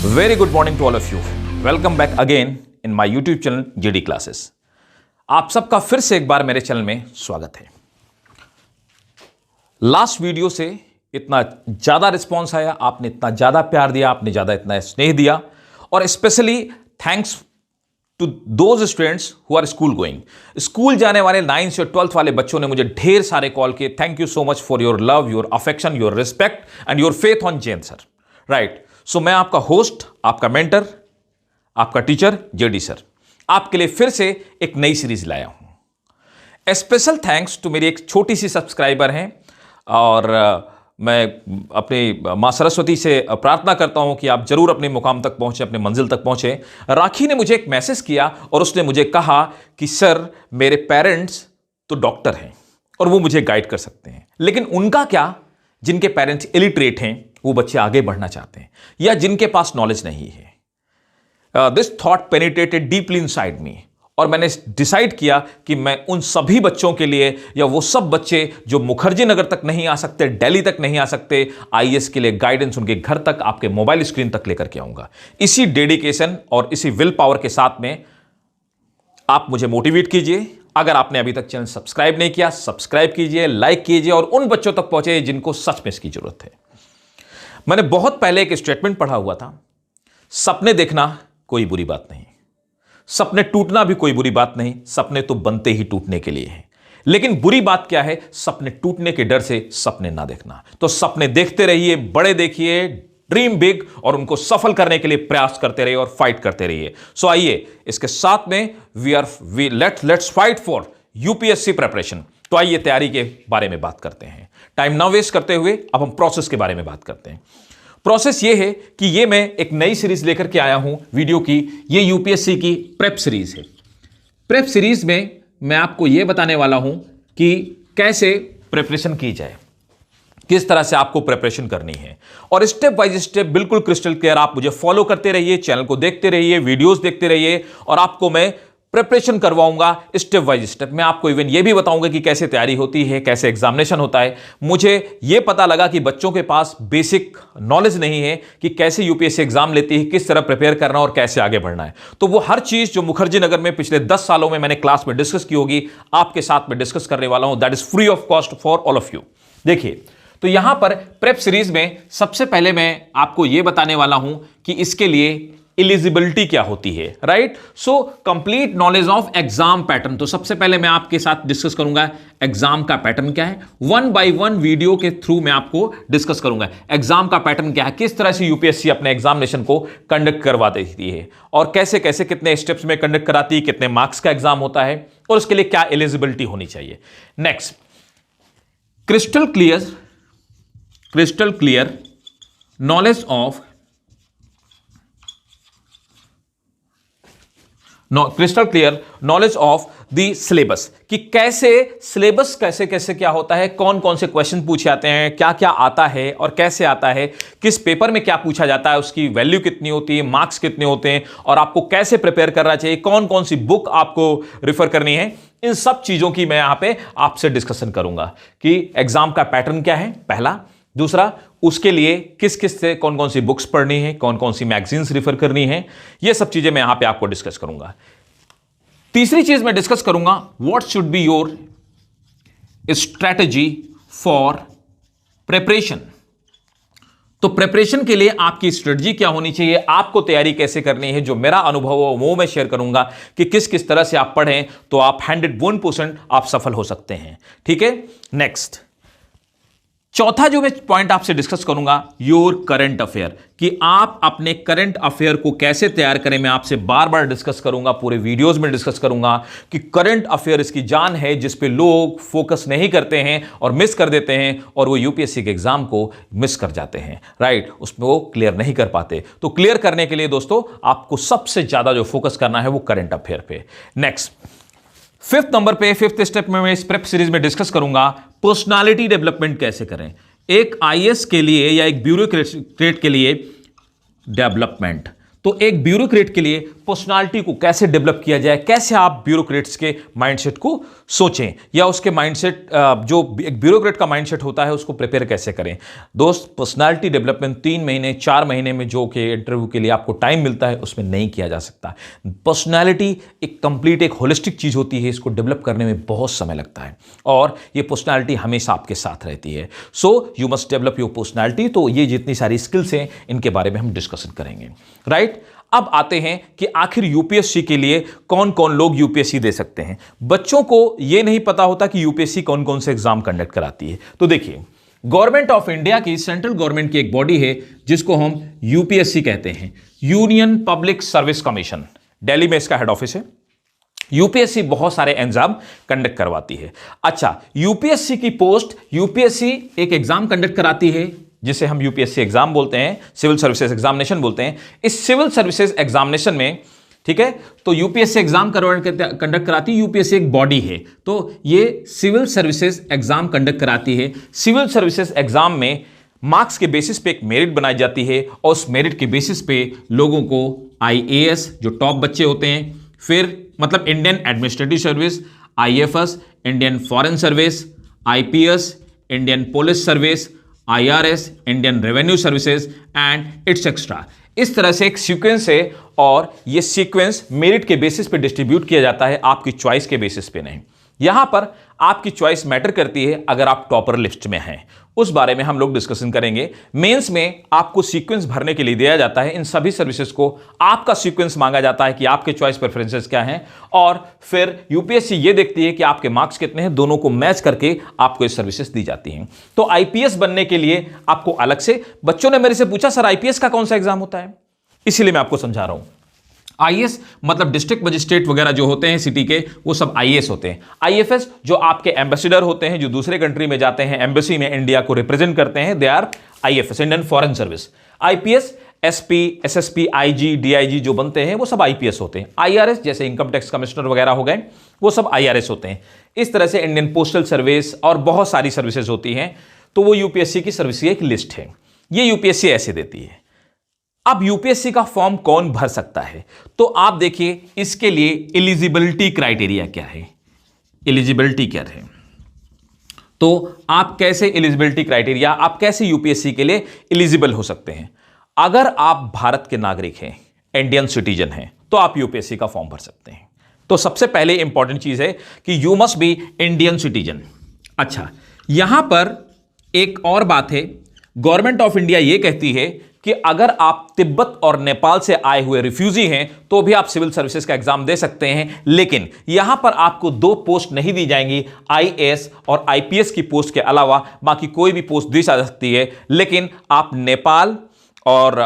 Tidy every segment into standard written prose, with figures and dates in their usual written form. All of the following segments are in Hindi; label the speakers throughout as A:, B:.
A: Very good morning to all of you. Welcome back again in my YouTube channel GD Classes. आप सबका फिर से एक बार मेरे चैनल में स्वागत है। लास्ट वीडियो से इतना ज़्यादा रिस्पॉन्स आया, आपने इतना ज़्यादा प्यार दिया, आपने ज़्यादा इतना स्नेह दिया, और specially thanks to those students who are school going. School जाने वाले 9th और 12th वाले बच्चों ने मुझे ढेर सारे कॉल किए। Thank you so much for your love, your affection, your respect and your faith on Jain sir. Right, so मैं आपका होस्ट, आपका मेंटर, आपका टीचर जेडी सर आपके लिए फिर से एक नई सीरीज लाया हूं। स्पेशल थैंक्स टू मेरी एक छोटी सी सब्सक्राइबर हैं, और मैं अपनी मां सरस्वती से प्रार्थना करता हूं कि आप जरूर अपने मुकाम तक पहुंचे, अपने मंजिल तक पहुंचे। राखी ने मुझे एक मैसेज किया और उसने मुझे कहा कि सर मेरे पेरेंट्स तो डॉक्टर हैं और वो मुझे गाइड कर सकते हैं, लेकिन उनका क्या, जिनके पेरेंट्स इलिटरेट हैं, वो बच्चे आगे बढ़ना चाहते हैं या जिनके पास नॉलेज नहीं है। This thought penetrated deeply inside me, और मैंने डिसाइड किया कि मैं उन सभी बच्चों के लिए, या वो सब बच्चे जो मुखर्जी नगर तक नहीं आ सकते, दिल्ली तक नहीं आ सकते, आईएएस के लिए गाइडेंस उनके घर तक, आपके मोबाइल स्क्रीन तक लेकर के आऊंगा। इसी डेडिकेशन और इसी विल पावर के साथ में आप मुझे मोटिवेट कीजिए। अगर आपने अभी तक चैनल सब्सक्राइब नहीं किया, सब्सक्राइब कीजिए, लाइक कीजिए, और उन बच्चों तक पहुंचे जिनको सच में इसकी जरूरत है। मैंने बहुत पहले एक स्टेटमेंट पढ़ा हुआ था, सपने देखना कोई बुरी बात नहीं, सपने टूटना भी कोई बुरी बात नहीं, सपने तो बनते ही टूटने के लिए हैं। लेकिन बुरी बात क्या है, सपने टूटने के डर से सपने ना देखना। तो सपने देखते रहिए, बड़े देखिए, ड्रीम बिग, और उनको सफल करने के लिए प्रयास करते रहिए और फाइट करते रहिए। सो आइए इसके साथ में let's fight for UPSC preparation. तो आइए तैयारी के बारे में बात करते हैं, टाइम ना वेस्ट करते हुए अब हम प्रोसेस के बारे में बात करते हैं। प्रोसेस ये है कि ये मैं एक नई सीरीज लेकर के आया हूं वीडियो की। ये यूपीएससी की प्रेप सीरीज है। प्रेप सीरीज में मैं आपको ये बताने वाला हूं कि कैसे प्रिपरेशन की जाए, किस तरह से आपको प्रिपरेशन करनी है, और स्टेप बाय स्टेप बिल्कुल क्रिस्टल क्लियर। आप मुझे फॉलो करते रहिए, चैनल को देखते रहिए, वीडियोस देखते रहिए, और आपको मैं प्रिपरेशन करवाऊंगा स्टेप बाय स्टेप। मैं आपको इवन ये भी बताऊंगा कि कैसे तैयारी होती है, कैसे एग्जामिनेशन होता है। मुझे ये पता लगा कि बच्चों के पास बेसिक नॉलेज नहीं है कि कैसे यूपीएससी एग्जाम लेती है, किस तरह प्रिपेयर करना और कैसे आगे बढ़ना है। तो वो हर चीज जो मुखर्जी नगर में पिछले 10 सालों में मैंने क्लास में डिस्कस की होगी, आपके साथ में डिस्कस करने वाला हूं। That is free of cost for all of you. देखिए, तो यहां पर प्रेप सीरीज में सबसे पहले मैं आपको यह बताने वाला हूं कि इसके लिए एलिजिबिलिटी क्या होती है। Right, so complete knowledge of exam pattern. तो सबसे पहले मैं आपके साथ डिस्कस करूंगा एग्जाम का पैटर्न क्या है। 1 by 1 वीडियो के थ्रू मैं आपको डिस्कस करूंगा एग्जाम का पैटर्न क्या है, किस तरह से यूपीएससी अपने एग्जामिनेशन को कंडक्ट करवा देती है, और कैसे कैसे कितने स्टेप्स में कंडक्ट कराती है, कितने मार्क्स का एग्जाम होता है, और उसके लिए क्या एलिजिबिलिटी होनी चाहिए। Next, crystal clear knowledge of crystal clear knowledge of the syllabus, कि कैसे सिलेबस कैसे कैसे क्या होता है, कौन कौन से क्वेश्चन पूछे जाते हैं, क्या क्या आता है और कैसे आता है, किस पेपर में क्या पूछा जाता है, उसकी वैल्यू कितनी होती है, मार्क्स कितने होते हैं, और आपको कैसे प्रिपेयर करना चाहिए, कौन कौन सी बुक आपको रिफर करनी है। इन सब चीजों की मैं यहां पे आपसे डिस्कशन करूंगा कि एग्जाम का पैटर्न क्या है, पहला। दूसरा, उसके लिए किस किस से कौन कौन सी बुक्स पढ़नी है, कौन कौन सी मैगजीन्स रिफर करनी है, ये सब चीजें मैं यहां पे आपको डिस्कस करूंगा। तीसरी चीज मैं डिस्कस करूंगा, what should be your strategy for preparation. तो प्रिपरेशन के लिए आपकी स्ट्रेटजी क्या होनी चाहिए, आपको तैयारी कैसे करनी है। जो मेरा अनुभव हो वो मैं शेयर करूंगा कि किस किस तरह से आप पढ़ें तो आप 101% आप सफल हो सकते हैं। ठीक है, नेक्स्ट, चौथा जो मैं पॉइंट आपसे डिस्कस करूंगा, योर करंट अफेयर, कि आप अपने करंट अफेयर को कैसे तैयार करें। मैं आपसे बार बार डिस्कस करूंगा, पूरे वीडियोस में डिस्कस करूंगा कि करंट अफेयर इसकी जान है, जिस पे लोग फोकस नहीं करते हैं और मिस कर देते हैं, और वो यूपीएससी के एग्जाम को मिस कर जाते हैं। राइट, उसमें वो क्लियर नहीं कर पाते। तो क्लियर करने के लिए दोस्तों आपको सबसे ज्यादा जो फोकस करना है वो करंट अफेयर पे। नेक्स्ट, फिफ्थ स्टेप में मैं इस प्रेप सीरीज में डिस्कस करूंगा पर्सनालिटी डेवलपमेंट कैसे करें। एक आईएएस के लिए या एक ब्यूरोक्रेट के लिए डेवलपमेंट, तो एक ब्यूरोक्रेट के लिए पर्सनालिटी को कैसे डेवलप किया जाए, कैसे आप ब्यूरोक्रेट्स के माइंडसेट को सोचें, या उसके माइंडसेट जो एक ब्यूरोक्रेट का माइंडसेट होता है उसको प्रिपेयर कैसे करें। दोस्त, पर्सनालिटी डेवलपमेंट 3 महीने 4 महीने में जो कि इंटरव्यू के लिए आपको टाइम मिलता है उसमें नहीं किया जा सकता। पर्सनालिटी एक कंप्लीट, एक होलिस्टिक चीज होती है, इसको डेवलप करने में बहुत समय लगता है और ये पर्सनालिटी हमेशा आपके साथ रहती है। So you must develop your personality. तो ये जितनी सारी स्किल्स हैं इनके बारे में हम डिस्कशन करेंगे, राइट। अब आते हैं कि आखिर यूपीएससी के लिए कौन कौन लोग यूपीएससी दे सकते हैं। बच्चों को यह नहीं पता होता कि यूपीएससी कौन कौन से एग्जाम कंडक्ट कराती है। तो देखिए, गवर्नमेंट ऑफ इंडिया की, सेंट्रल गवर्नमेंट की एक बॉडी है जिसको हम यूपीएससी कहते हैं, union public service commission. Delhi में इसका हेड ऑफिस है। यूपीएससी बहुत सारे एग्जाम कंडक्ट करवाती है। अच्छा, यूपीएससी की पोस्ट, यूपीएससी एक एग्जाम कंडक्ट कराती है जिसे हम यूपीएससी एग्जाम बोलते हैं, सिविल सर्विसेज एग्जामिनेशन बोलते हैं। इस सिविल सर्विसेज एग्जामिनेशन में, ठीक है, तो यूपीएससी एग्जाम कंडक्ट कराती है। यूपीएससी एक बॉडी है, तो ये सिविल सर्विसेज एग्जाम कंडक्ट कराती है। सिविल सर्विसेज एग्जाम में मार्क्स के बेसिस पे एक मेरिट बनाई जाती है और उस मेरिट के बेसिस पे लोगों को आईएएस, जो टॉप बच्चे होते हैं, फिर मतलब Indian administrative service, IFS, Indian Foreign Service, IPS, Indian police service, IRS, Indian revenue services and it's extra. इस तरह से एक सीक्वेंस है और यह सीक्वेंस मेरिट के बेसिस पे डिस्ट्रीब्यूट किया जाता है, आपकी चॉइस के बेसिस पे नहीं। यहां पर आपकी चॉइस मैटर करती है अगर आप टॉपर लिस्ट में हैं, उस बारे में हम लोग डिस्कशन करेंगे। मेंस में आपको सीक्वेंस भरने के लिए दिया जाता है, इन सभी सर्विसेज को आपका सीक्वेंस मांगा जाता है कि आपके चॉइस प्रेफरेंसेस क्या हैं, और फिर यूपीएससी ये देखती है कि आपके मार्क्स कितने हैं, दोनों को मैच करके आपको ये सर्विसेज दी जाती हैं। तो आईपीएस बनने के लिए आपको अलग से, बच्चों ने मेरे से पूछा सर आईपीएस का कौन सा एग्जाम होता है, इसीलिए मैं आपको समझा रहा हूं। आईएएस मतलब डिस्ट्रिक्ट मजिस्ट्रेट वगैरह जो होते हैं सिटी के, वो सब आईएएस होते हैं। आईएफएस जो आपके एम्बेसडर होते हैं, जो दूसरे कंट्री में जाते हैं, एम्बेसी में इंडिया को रिप्रेजेंट करते हैं, they are IFS, Indian Foreign Service. IPS SP, SSP, IG, DIG जो बनते हैं वो सब आईपीएस होते हैं। आईआरएस जैसे इनकम टैक्स कमिश्नर वगैरह हो गए, वो सब आईआरएस होते हैं। इस तरह से इंडियन पोस्टल सर्विस और बहुत सारी सर्विसेज होती हैं। तो वो यूपीएससी की सर्विस की एक लिस्ट है, ये यूपीएससी ऐसे देती है। अब यूपीएससी का फॉर्म कौन भर सकता है, तो आप देखिए इसके लिए एलिजिबिलिटी क्राइटेरिया क्या है, एलिजिबिलिटी क्या है। तो आप कैसे एलिजिबिलिटी क्राइटेरिया, आप कैसे यूपीएससी के लिए एलिजिबल हो सकते हैं। अगर आप भारत के नागरिक हैं, इंडियन सिटीजन हैं, तो आप यूपीएससी का फॉर्म भर सकते हैं। तो सबसे पहले इंपॉर्टेंट चीज है कि you must be Indian citizen. अच्छा, यहां पर एक और बात है, गवर्नमेंट ऑफ इंडिया यह कहती है कि अगर आप तिब्बत और नेपाल से आए हुए रिफ्यूजी हैं तो भी आप सिविल सर्विसेज का एग्जाम दे सकते हैं, लेकिन यहां पर आपको 2 पोस्ट नहीं दी जाएंगी, आईएएस और आईपीएस की पोस्ट के अलावा बाकी कोई भी पोस्ट दी जा सकती है। लेकिन आप नेपाल और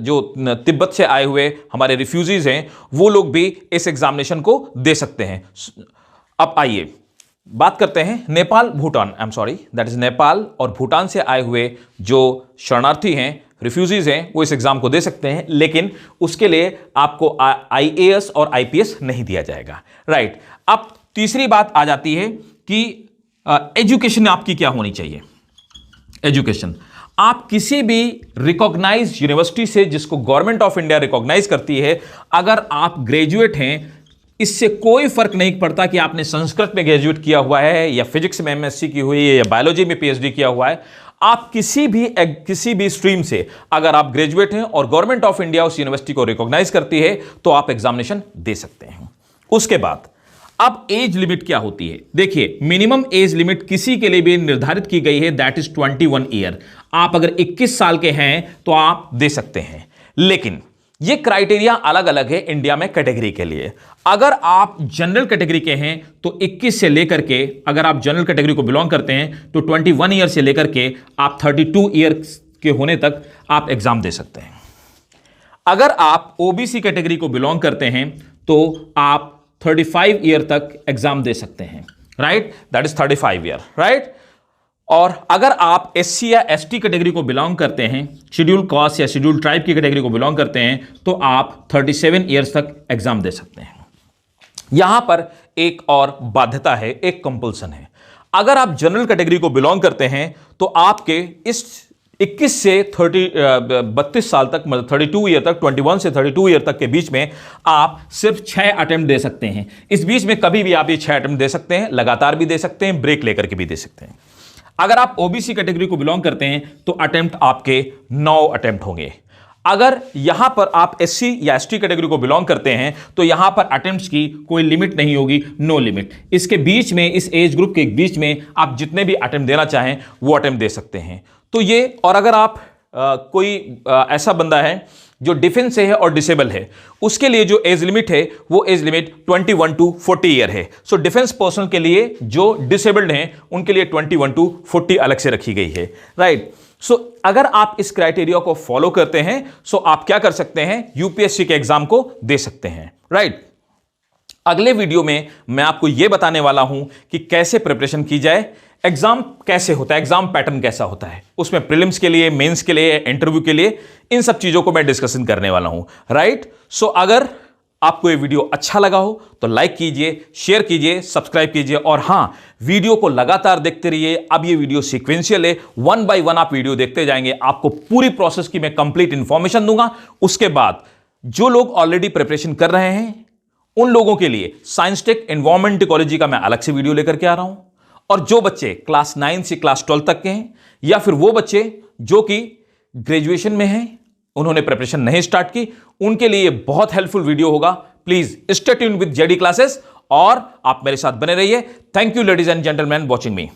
A: जो तिब्बत से आए हुए हमारे रिफ्यूजीज हैं वो लोग भी इस एग्जामिनेशन को दे सकते हैं। अब आइए बात करते हैं Nepal, Bhutan, I am sorry, that is Nepal और भूटान से आए हुए जो शरणार्थी हैं, रिफ्यूजीज हैं, वो इस एग्जाम को दे सकते हैं, लेकिन उसके लिए आपको आईएएस और आईपीएस नहीं दिया जाएगा, राइट। अब तीसरी बात आ जाती है कि एजुकेशन आपकी क्या होनी चाहिए। एजुकेशन, आप किसी भी रिकॉग्नाइज्ड यूनिवर्सिटी से, जिसको गवर्नमेंट ऑफ इंडिया रिकॉग्नाइज करती है, अगर आप ग्रेजुएट हैं, इससे कोई फर्क नहीं पड़ता कि आपने संस्कृत में ग्रेजुएट किया हुआ है या फिजिक्स में एमएससी की हुई है या बायोलॉजी में पीएचडी किया हुआ है, आप किसी भी स्ट्रीम से अगर आप ग्रेजुएट हैं और गवर्नमेंट ऑफ इंडिया उस यूनिवर्सिटी को रिकॉग्नाइज करती है तो आप एग्जामिनेशन दे सकते हैं। उसके बाद अब एज लिमिट क्या होती है, देखिए मिनिमम एज लिमिट किसी के लिए भी निर्धारित की गई है, दैट इज 21 ईयर। आप अगर 21 साल के हैं तो आप दे सकते हैं, लेकिन ये क्राइटेरिया अलग अलग है इंडिया में कैटेगरी के लिए। अगर आप जनरल कैटेगरी के हैं तो 21 से लेकर के, अगर आप जनरल कैटेगरी को बिलोंग करते हैं तो 21 ईयर से लेकर के आप 32 ईयर के होने तक आप एग्जाम दे सकते हैं। अगर आप ओबीसी कैटेगरी को बिलोंग करते हैं तो आप 35 ईयर तक एग्जाम दे सकते हैं, right, that is 35 year, right. और अगर आप एससी या एसटी कैटेगरी को बिलोंग करते हैं, शेड्यूल कास्ट या शेड्यूल ट्राइब की कैटेगरी को बिलोंग करते हैं, तो आप 37 ईयर्स तक एग्जाम दे सकते हैं। यहां पर एक और बाध्यता है, एक कंपल्सन है। अगर आप जनरल कैटेगरी को बिलोंग करते हैं तो आपके इस 21 से 32 साल तक, मतलब 32 ईयर तक, 21 से 32 ईयर तक के बीच में आप सिर्फ 6 अटेम्प्ट दे सकते हैं। इस बीच में कभी भी आप ये 6 अटेम्प्ट दे सकते हैं, लगातार भी दे सकते हैं, ब्रेक लेकर के भी दे सकते हैं। अगर आप ओबीसी कैटेगरी को बिलोंग करते हैं तो अटेम्प्ट आपके 9 अटेम्प्ट होंगे। अगर यहां पर आप एससी या एसटी कैटेगरी को बिलोंग करते हैं तो यहां पर अटेम्प्ट्स की कोई लिमिट नहीं होगी, नो लिमिट। इसके बीच में, इस एज ग्रुप के बीच में आप जितने भी अटेम्प्ट देना चाहें वो अटेम्प्ट दे सकते हैं। तो ये, और अगर आप कोई ऐसा बंदा है जो डिफेंस से है और डिसेबल है, उसके लिए जो एज लिमिट है वो एज लिमिट 21 टू 40 ईयर है। सो डिफेंस पर्सन के लिए जो डिसेबल्ड हैं उनके लिए 21 टू 40 अलग से रखी गई है, राइट। सो अगर आप इस क्राइटेरिया को फॉलो करते हैं सो आप क्या कर सकते हैं, यूपीएससी के एग्जाम को दे सकते हैं, राइट। अगले वीडियो में मैं आपको यह बताने वाला हूं कि कैसे प्रिपरेशन की जाए, एग्जाम कैसे होता है, एग्जाम पैटर्न कैसा होता है, उसमें प्रीलिम्स के लिए, मेंस के लिए, इंटरव्यू के लिए, इन सब चीजों को मैं डिस्कशन करने वाला हूं, राइट। सो अगर आपको ये वीडियो अच्छा लगा हो तो लाइक कीजिए, शेयर कीजिए, सब्सक्राइब कीजिए, और हां, वीडियो को लगातार देखते रहिए। अब ये वीडियो सीक्वेंशियल है, 1 बाय 1 आप वीडियो देखते जाएंगे, आपको पूरी प्रोसेस की मैं कंप्लीट इंफॉर्मेशन दूंगा। उसके बाद जो लोग ऑलरेडी प्रिपरेशन कर रहे हैं उन लोगों के लिए साइंस टेक एनवायरमेंट इकोलॉजी का मैं अलग से वीडियो लेकर के आ रहा हूं, और जो बच्चे क्लास 9 से क्लास 12 तक के हैं, या फिर वो बच्चे जो कि ग्रेजुएशन में हैं, उन्होंने प्रिपरेशन नहीं स्टार्ट की, उनके लिए बहुत हेल्पफुल वीडियो होगा। Please stay tuned with JD classes और आप मेरे साथ बने रहिए। Thank you ladies and gentleman watching me.